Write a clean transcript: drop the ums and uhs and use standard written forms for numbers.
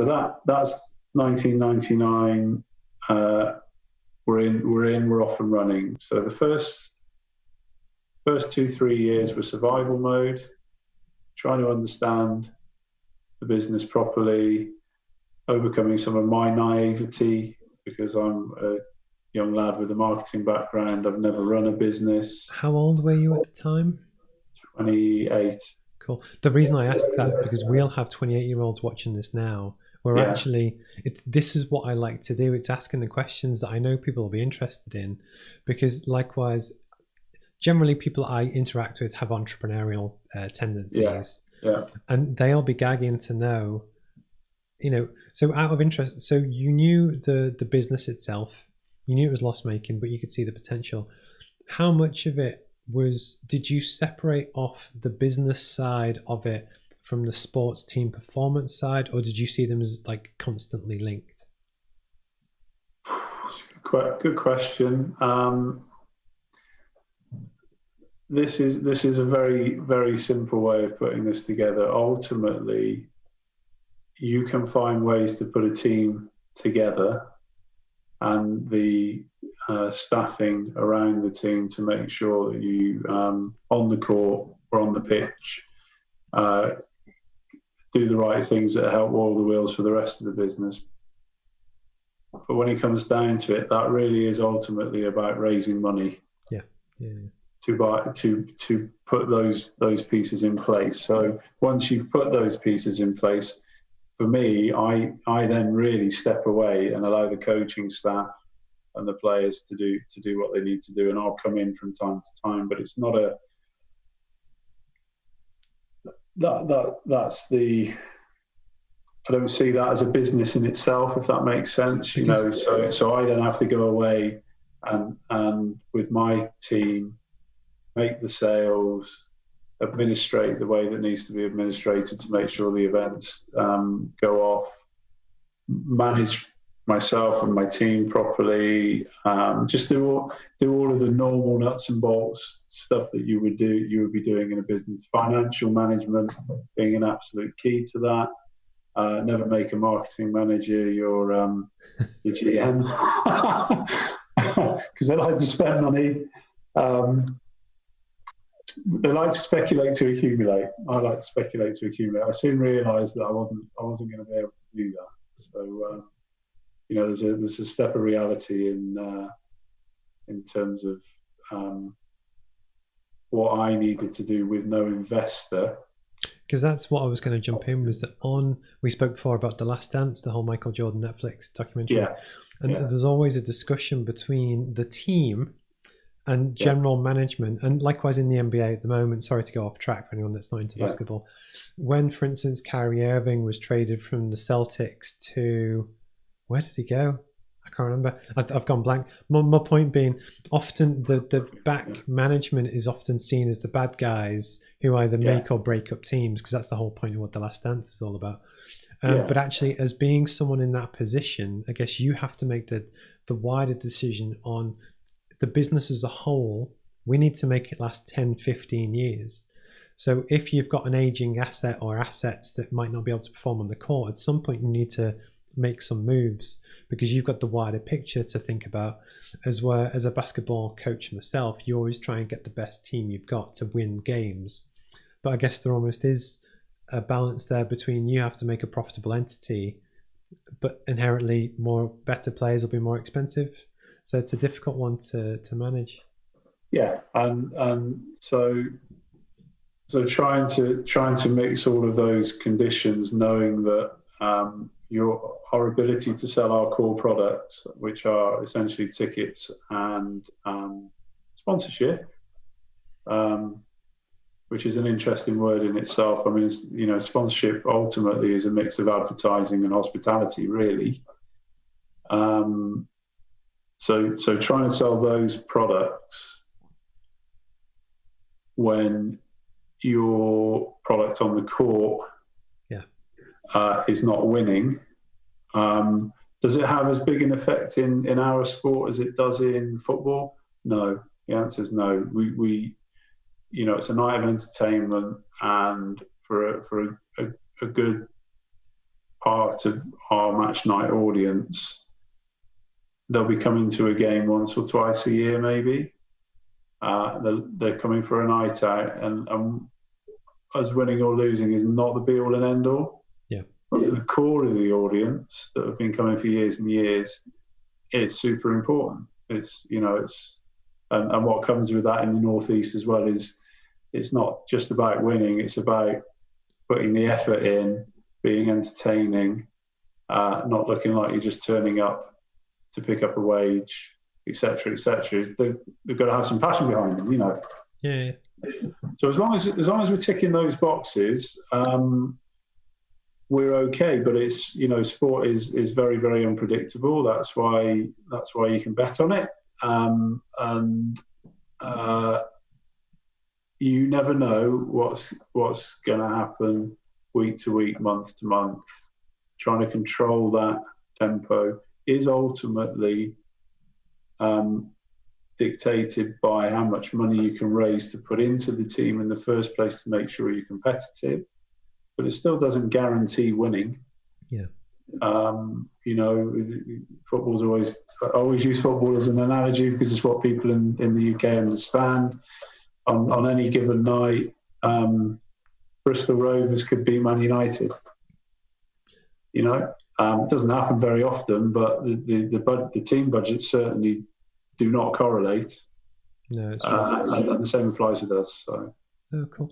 So that's 1999. We're off and running. So the first 2-3 years were survival mode, trying to understand the business properly, overcoming some of my naivety because I'm a young lad with a marketing background. I've never run a business. How old were you at the time? 28. Cool. The reason I ask that, because we'll have 28-year-olds watching this now. Actually, this is what I like to do. It's asking the questions that I know people will be interested in, because likewise, generally people I interact with have entrepreneurial tendencies, and they'll be gagging to know, so out of interest, so you knew the business itself, you knew it was loss making, but you could see the potential. How much of it did you separate off the business side of it from the sports team performance side, or did you see them as like constantly linked? Good question. This is a very, very simple way of putting this together. Ultimately, you can find ways to put a team together and the staffing around the team to make sure that you, on the court or on the pitch, do the right things that help roll the wheels for the rest of the business. But when it comes down to it, that really is ultimately about raising money. To put those pieces in place. So once you've put those pieces in place, for me, I then really step away and allow the coaching staff and the players to do what they need to do, and I'll come in from time to time. But it's not I don't see that as a business in itself, if that makes sense. So I then have to go away and with my team make the sales, administrate the way that needs to be administrated to make sure the events go off, manage myself and my team properly, just do all of the normal nuts and bolts stuff that you would be doing in a business. Financial management being an absolute key to that. Never make a marketing manager your GM because they like to spend money. They like to speculate to accumulate. I like to speculate to accumulate. I soon realised that I wasn't going to be able to do that. So there's a step of reality in terms of what I needed to do with no investor. Because that's what I was going to jump in, was that we spoke before about The Last Dance, the whole Michael Jordan Netflix documentary. There's always a discussion between the team and general management, and likewise in the NBA at the moment. Sorry to go off track for anyone that's not into basketball. When, for instance, Kyrie Irving was traded from the Celtics to, where did he go? I can't remember. I've gone blank. My point being, often the back management is often seen as the bad guys who either make or break up teams, because that's the whole point of what The Last Dance is all about. But actually, as being someone in that position, I guess you have to make the wider decision on the business as a whole. We need to make it last 10, 15 years. So if you've got an aging asset or assets that might not be able to perform on the court, at some point you need to make some moves, because you've got the wider picture to think about. As a basketball coach myself, you always try and get the best team you've got to win games. But I guess there almost is a balance there between, you have to make a profitable entity, but inherently better players will be more expensive. So it's a difficult one to manage. Yeah, and so trying to mix all of those conditions, knowing that our ability to sell our core products, which are essentially tickets and sponsorship, which is an interesting word in itself. I mean, sponsorship ultimately is a mix of advertising and hospitality, really. So trying to sell those products when your product on the court is not winning. Does it have as big an effect in our sport as it does in football? No. The answer is no. We it's a night of entertainment, and for a good part of our match night audience, they'll be coming to a game once or twice a year, maybe. They're coming for a night out, and us winning or losing is not the be-all and end-all. Yeah. But for the core of the audience that have been coming for years and years, it's super important. It's, and what comes with that in the Northeast as well is it's not just about winning, it's about putting the effort in, being entertaining, not looking like you're just turning up to pick up a wage, etc., etc. They've got to have some passion behind them, Yeah. So as long as we're ticking those boxes, we're okay. But it's sport is very, very unpredictable. That's why you can bet on it, and you never know what's going to happen week to week, month to month. Trying to control that tempo is ultimately dictated by how much money you can raise to put into the team in the first place to make sure you're competitive. But it still doesn't guarantee winning. Yeah. Football's I always use football as an analogy because it's what people in the UK understand. On any given night, Bristol Rovers could beat Man United. It doesn't happen very often, but the team budgets certainly do not correlate. No, it's and the same applies with us. So. Oh, cool.